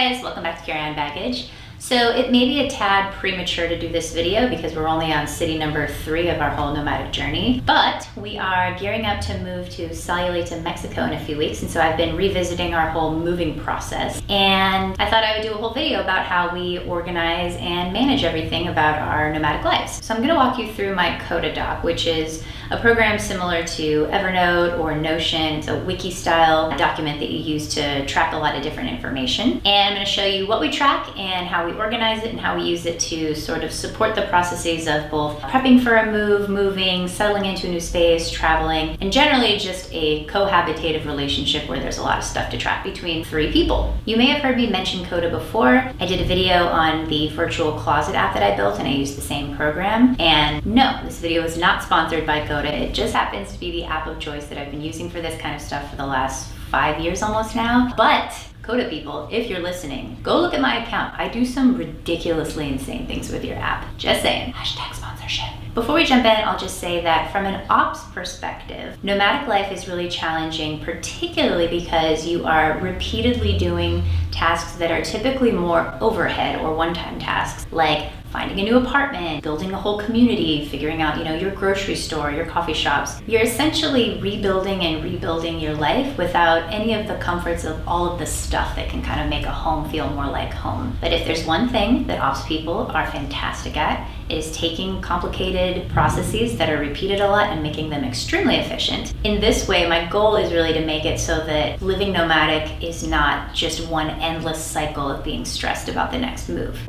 guys, welcome back to Carry On Baggage. So it may be a tad premature to do this video because we're only on city number 3 of our whole nomadic journey, but we are gearing up to move to Sayulita, Mexico in a few weeks, and so I've been revisiting our whole moving process, and I thought I would do a whole video about how we organize and manage everything about our nomadic lives. So I'm going to walk you through my Coda doc, which is a program similar to Evernote or Notion. It's a wiki-style document that you use to track a lot of different information, and I'm going to show you what we track and how we organize it and how we use it to sort of support the processes of both prepping for a move, moving, settling into a new space, traveling, and generally just a cohabitative relationship where there's a lot of stuff to track between 3 people. You may have heard me mention Coda before. I did a video on the virtual closet app that I built and I used the same program. And no, this video is not sponsored by Coda. It just happens to be the app of choice that I've been using for this kind of stuff for the last 5 years almost now. But Coda people, if you're listening, go look at my account. I do some ridiculously insane things with your app. Just saying, hashtag sponsorship. Before we jump in, I'll just say that from an ops perspective, nomadic life is really challenging, particularly because you are repeatedly doing tasks that are typically more overhead or one-time tasks, like finding a new apartment, building a whole community, figuring out, your grocery store, your coffee shops. You're essentially rebuilding and rebuilding your life without any of the comforts of all of the stuff that can kind of make a home feel more like home. But if there's one thing that ops people are fantastic at, is taking complicated processes that are repeated a lot and making them extremely efficient. In this way, my goal is really to make it so that living nomadic is not just one endless cycle of being stressed about the next move.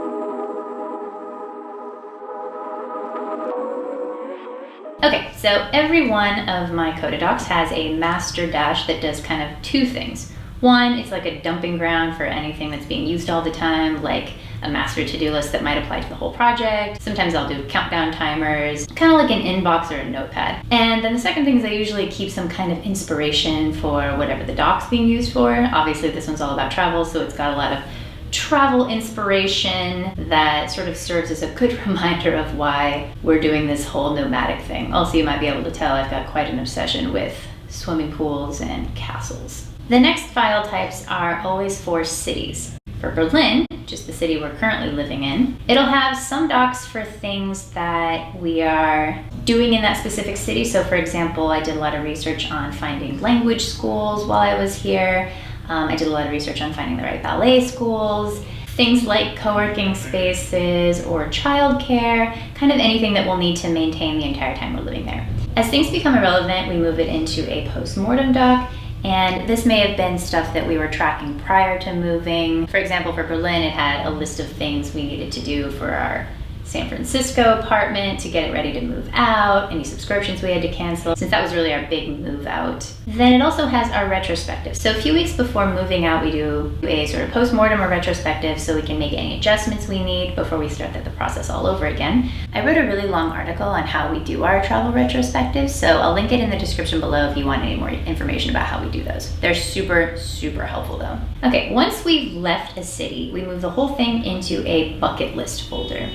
Okay, so every one of my Coda docs has a master dash that does kind of 2 things. One, it's like a dumping ground for anything that's being used all the time, like a master to-do list that might apply to the whole project. Sometimes I'll do countdown timers, kind of like an inbox or a notepad. And then the second thing is I usually keep some kind of inspiration for whatever the doc's being used for. Obviously this one's all about travel, so it's got a lot of travel inspiration that sort of serves as a good reminder of why we're doing this whole nomadic thing. Also, you might be able to tell I've got quite an obsession with swimming pools and castles. The next file types are always for cities. For Berlin, just the city we're currently living in, it'll have some docs for things that we are doing in that specific city. So for example, I did a lot of research on finding language schools while I was here. I did a lot of research on finding the right ballet schools, things like co-working spaces or childcare, kind of anything that we'll need to maintain the entire time we're living there. As things become irrelevant, we move it into a post-mortem doc, and this may have been stuff that we were tracking prior to moving. For example, for Berlin, it had a list of things we needed to do for our San Francisco apartment to get it ready to move out, any subscriptions we had to cancel, since that was really our big move out. Then it also has our retrospective. So a few weeks before moving out, we do a sort of post-mortem or retrospective so we can make any adjustments we need before we start the process all over again. I wrote a really long article on how we do our travel retrospectives, so I'll link it in the description below if you want any more information about how we do those. They're super, super helpful though. Okay, once we've left a city, we move the whole thing into a bucket list folder.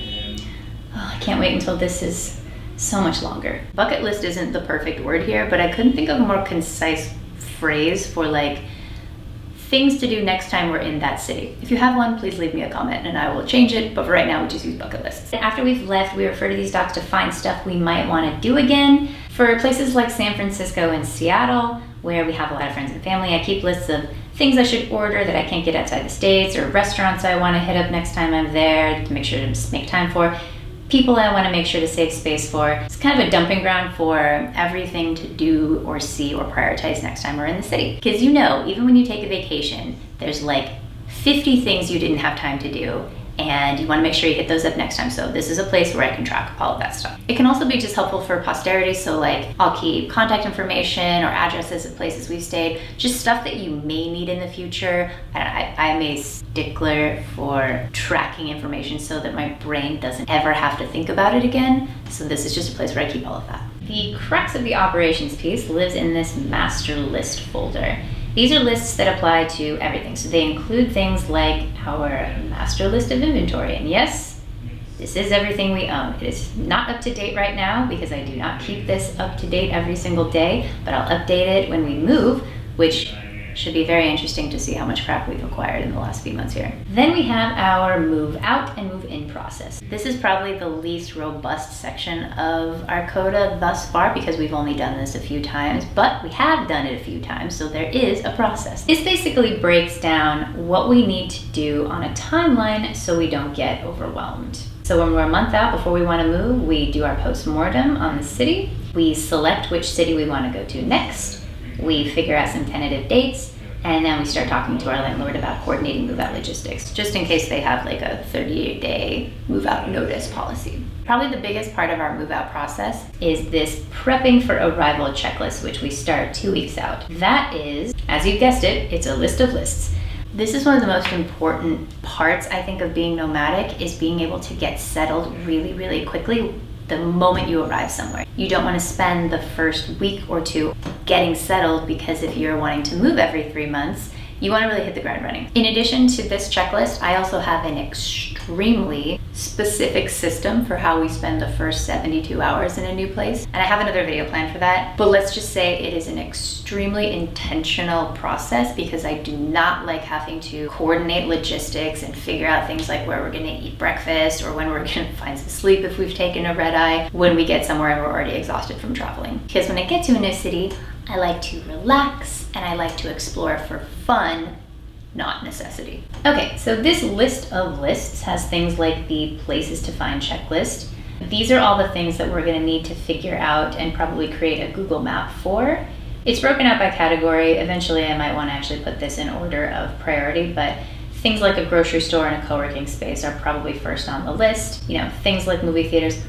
Oh, I can't wait until this is so much longer. Bucket list isn't the perfect word here, but I couldn't think of a more concise phrase for like things to do next time we're in that city. If you have one, please leave me a comment and I will change it, but for right now we just use bucket lists. After we've left, we refer to these docs to find stuff we might want to do again. For places like San Francisco and Seattle, where we have a lot of friends and family, I keep lists of things I should order that I can't get outside the States, or restaurants I want to hit up next time I'm there to make sure to make time for. People I want to make sure to save space for. It's kind of a dumping ground for everything to do or see or prioritize next time we're in the city. Because even when you take a vacation, there's like 50 things you didn't have time to do, and you want to make sure you hit those up next time. So this is a place where I can track all of that stuff. It can also be just helpful for posterity. So like I'll keep contact information or addresses of places we've stayed, just stuff that you may need in the future. I'm a stickler for tracking information so that my brain doesn't ever have to think about it again. So this is just a place where I keep all of that. The crux of the operations piece lives in this master list folder. These are lists that apply to everything. So they include things like our master list of inventory. And yes, this is everything we own. It is not up to date right now because I do not keep this up to date every single day, but I'll update it when we move, which Should be very interesting to see how much crap we've acquired in the last few months here. Then we have our move out and move in process. This is probably the least robust section of our Coda thus far because we've only done this a few times, but we have done it a few times, so there is a process. This basically breaks down what we need to do on a timeline so we don't get overwhelmed. So when we're a month out before we want to move, we do our post-mortem on the city. We select which city we want to go to next. We figure out some tentative dates, and then we start talking to our landlord about coordinating move-out logistics, just in case they have like a 38-day move-out notice policy. Probably the biggest part of our move-out process is this prepping for arrival checklist, which we start 2 weeks out. That is, as you guessed it, it's a list of lists. This is one of the most important parts, I think, of being nomadic, is being able to get settled really, really quickly the moment you arrive somewhere. You don't want to spend the first week or two getting settled, because if you're wanting to move every 3 months, you want to really hit the ground running. In addition to this checklist, I also have an extremely specific system for how we spend the first 72 hours in a new place. And I have another video planned for that, but let's just say it is an extremely intentional process because I do not like having to coordinate logistics and figure out things like where we're gonna eat breakfast or when we're gonna find some sleep if we've taken a red eye when we get somewhere and we're already exhausted from traveling. Because when I get to a new city, I like to relax and I like to explore for fun, not necessity. Okay, so this list of lists has things like the places to find checklist. These are all the things that we're gonna need to figure out and probably create a Google map for. It's broken out by category. Eventually I might wanna actually put this in order of priority, but things like a grocery store and a co-working space are probably first on the list. You know, things like movie theaters.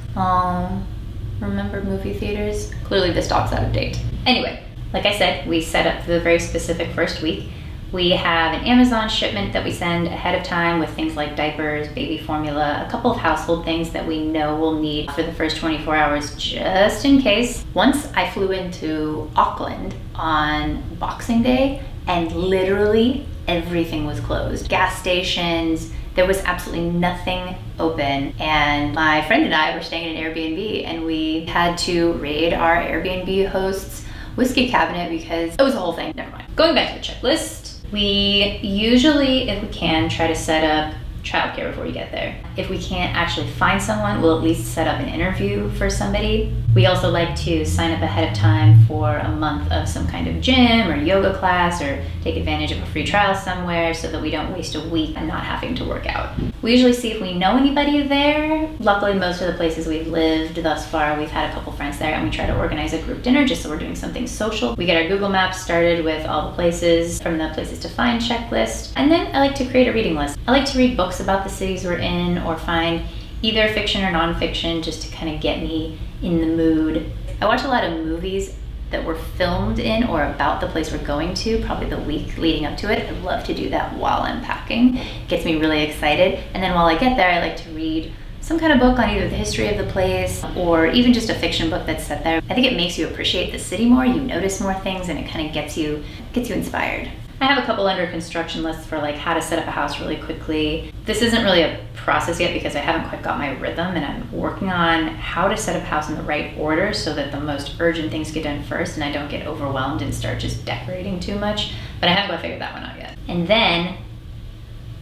Remember movie theaters? Clearly this dog's out of date. Anyway, like I said, we set up the very specific first week. We have an Amazon shipment that we send ahead of time with things like diapers, baby formula, a couple of household things that we know we'll need for the first 24 hours just in case. Once I flew into Auckland on Boxing Day and literally everything was closed. Gas stations, there was absolutely nothing open, and my friend and I were staying in an Airbnb and we had to raid our Airbnb host's whiskey cabinet because it was a whole thing. Never mind. Going back to the checklist, we usually, if we can, try to set up childcare before we get there. If we can't actually find someone, we'll at least set up an interview for somebody. We also like to sign up ahead of time for a month of some kind of gym or yoga class, or take advantage of a free trial somewhere so that we don't waste a week not having to work out. We usually see if we know anybody there. Luckily, most of the places we've lived thus far, we've had a couple friends there, and we try to organize a group dinner just so we're doing something social. We get our Google Maps started with all the places from the places to find checklist. And then I like to create a reading list. I like to read books about the cities we're in, or find either fiction or nonfiction just to kind of get me in the mood. I watch a lot of movies that were filmed in or about the place we're going to, probably the week leading up to it. I love to do that while I'm packing. It gets me really excited. And then while I get there, I like to read some kind of book on either the history of the place or even just a fiction book that's set there. I think it makes you appreciate the city more, you notice more things, and it kind of gets you inspired. I have a couple under construction lists for like how to set up a house really quickly. This isn't really a process yet because I haven't quite got my rhythm, and I'm working on how to set up a house in the right order so that the most urgent things get done first and I don't get overwhelmed and start just decorating too much. But I haven't quite figured that one out yet. And then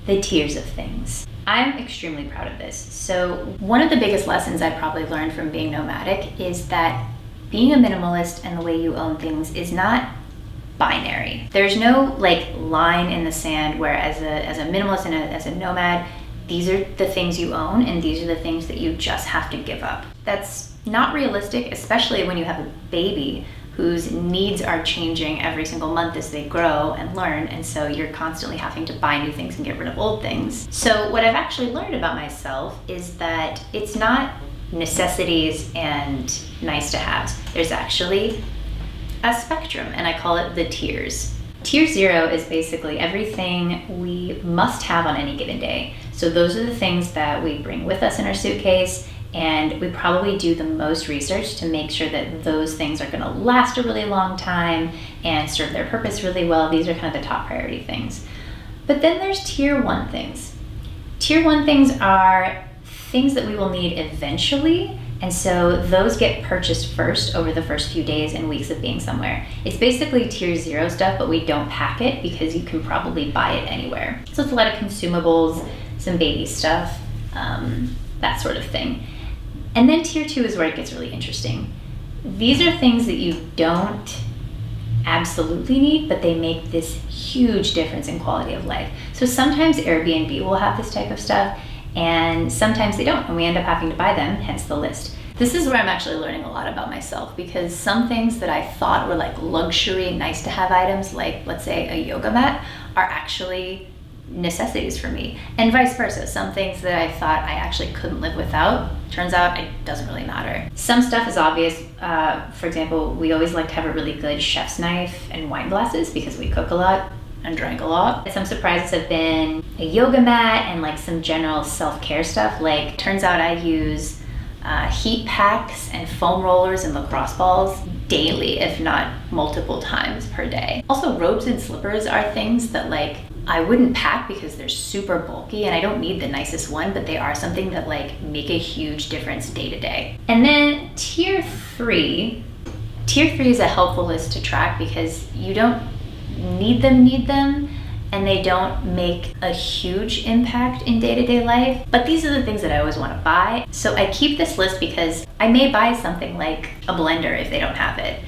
the tiers of things. I'm extremely proud of this. So one of the biggest lessons I probably learned from being nomadic is that being a minimalist and the way you own things is not binary. There's no like line in the sand where as a minimalist and as a nomad, these are the things you own and these are the things that you just have to give up. That's not realistic, especially when you have a baby whose needs are changing every single month as they grow and learn, and so you're constantly having to buy new things and get rid of old things. So what I've actually learned about myself is that it's not necessities and nice to haves. There's actually a spectrum, and I call it the tiers. Tier 0 is basically everything we must have on any given day. So those are the things that we bring with us in our suitcase, and we probably do the most research to make sure that those things are gonna last a really long time and serve their purpose really well. These are kind of the top priority things. But then there's Tier 1 things. Tier 1 things are things that we will need eventually And so those get purchased first over the first few days and weeks of being somewhere. It's basically tier 0 stuff, but we don't pack it because you can probably buy it anywhere. So it's a lot of consumables, some baby stuff, that sort of thing. And then tier 2 is where it gets really interesting. These are things that you don't absolutely need, but they make this huge difference in quality of life. So sometimes Airbnb will have this type of stuff, and sometimes they don't, and we end up having to buy them, hence the list. This is where I'm actually learning a lot about myself, because some things that I thought were like luxury, nice to have items, like let's say a yoga mat, are actually necessities for me, and vice versa. Some things that I thought I actually couldn't live without, turns out it doesn't really matter. Some stuff is obvious. For example, we always like to have a really good chef's knife and wine glasses because we cook a lot and drank a lot. Some surprises have been a yoga mat and like some general self-care stuff. Like, turns out I use heat packs and foam rollers and lacrosse balls daily, if not multiple times per day. Also, robes and slippers are things that like I wouldn't pack because they're super bulky and I don't need the nicest one, but they are something that like make a huge difference day to day. And then tier 3 is a helpful list to track because you don't need them, and they don't make a huge impact in day-to-day life. But these are the things that I always want to buy. So I keep this list because I may buy something like a blender if they don't have it,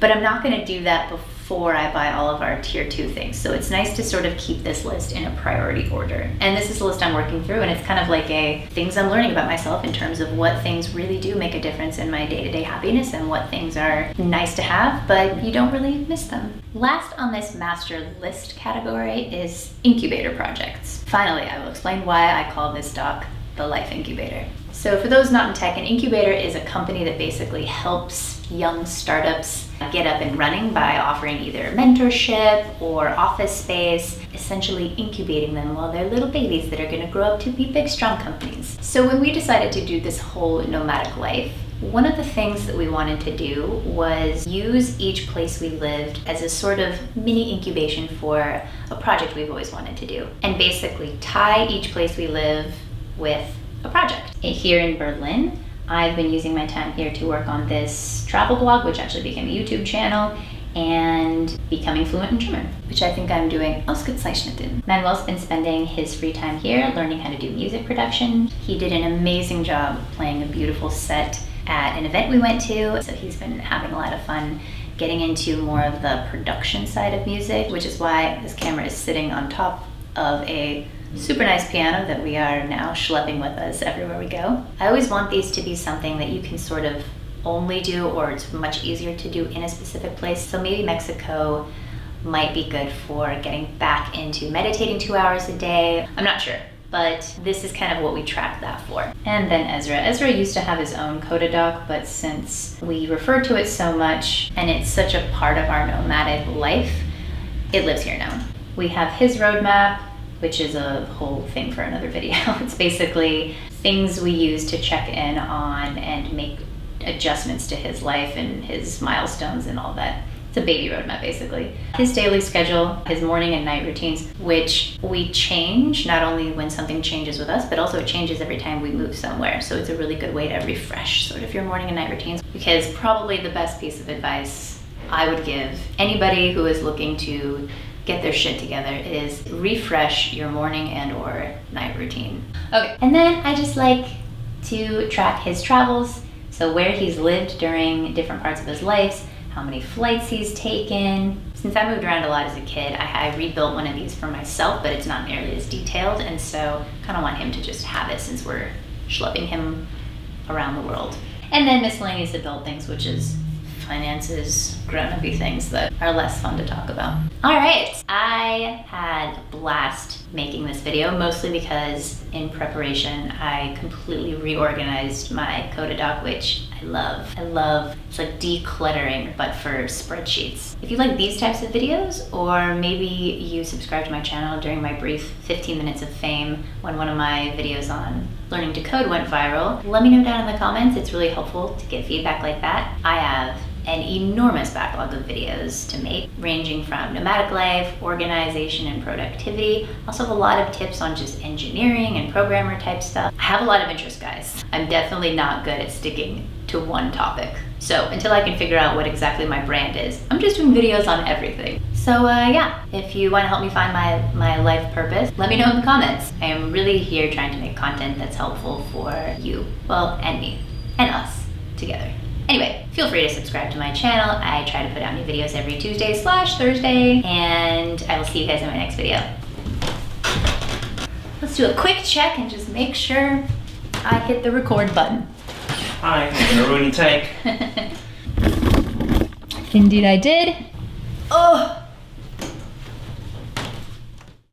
but I'm not going to do that before I buy all of our tier 2 things. So it's nice to sort of keep this list in a priority order. And this is a list I'm working through, and it's kind of like a things I'm learning about myself in terms of what things really do make a difference in my day-to-day happiness and what things are nice to have, but you don't really miss them. Last on this master list category is Incubator Projects. Finally, I will explain why I call this doc the Life Incubator. So for those not in tech, an incubator is a company that basically helps young startups get up and running by offering either mentorship or office space, essentially incubating them while they're little babies that are going to grow up to be big, strong companies. So when we decided to do this whole nomadic life, one of the things that we wanted to do was use each place we lived as a sort of mini incubation for a project we've always wanted to do, and basically tie each place we live with a project. Here in Berlin, I've been using my time here to work on this travel blog, which actually became a YouTube channel, and becoming fluent in German, which I think I'm doing ausgezeichnet. Manuel's been spending his free time here learning how to do music production. He did an amazing job playing a beautiful set at an event we went to, so he's been having a lot of fun getting into more of the production side of music, which is why this camera is sitting on top of a super nice piano that we are now schlepping with us everywhere we go. I always want these to be something that you can sort of only do, or it's much easier to do in a specific place. So maybe Mexico might be good for getting back into meditating 2 hours a day. I'm not sure, but this is kind of what we track that for. And then Ezra. Ezra used to have his own Coda doc, but since we refer to it so much and it's such a part of our nomadic life, it lives here now. We have his roadmap, which is a whole thing for another video. It's basically things we use to check in on and make adjustments to his life and his milestones and all that. It's a baby roadmap, basically. His daily schedule, his morning and night routines, which we change not only when something changes with us, but also it changes every time we move somewhere. So it's a really good way to refresh sort of your morning and night routines, because probably the best piece of advice I would give anybody who is looking to get their shit together is refresh your morning and or night routine. Okay, and then I just like to track his travels, so where he's lived during different parts of his life, how many flights he's taken. Since I moved around a lot as a kid, I rebuilt one of these for myself, but it's not nearly as detailed, and so kind of want him to just have it since we're schlepping him around the world. And then miscellaneous adult things, which is finances, grown-up-y things that are less fun to talk about. All right, I had a blast making this video, mostly because in preparation, I completely reorganized my Coda doc, which I love. It's like decluttering, but for spreadsheets. If you like these types of videos, or maybe you subscribe to my channel during my brief 15 minutes of fame when one of my videos on learning to code went viral, let me know down in the comments. It's really helpful to get feedback like that. I have an enormous backlog of videos to make, ranging from nomadic life, organization, and productivity. I also have a lot of tips on just engineering and programmer type stuff. I have a lot of interest, guys. I'm definitely not good at sticking to one topic. So until I can figure out what exactly my brand is, I'm just doing videos on everything. So yeah, if you want to help me find my life purpose, let me know in the comments. I am really here trying to make content that's helpful for you, well, and me, and us together. Anyway, feel free to subscribe to my channel. I try to put out new videos every Tuesday/Thursday, and I will see you guys in my next video. Let's do a quick check and just make sure I hit the record button. Hi, I'm gonna ruin your take. Indeed I did. Oh!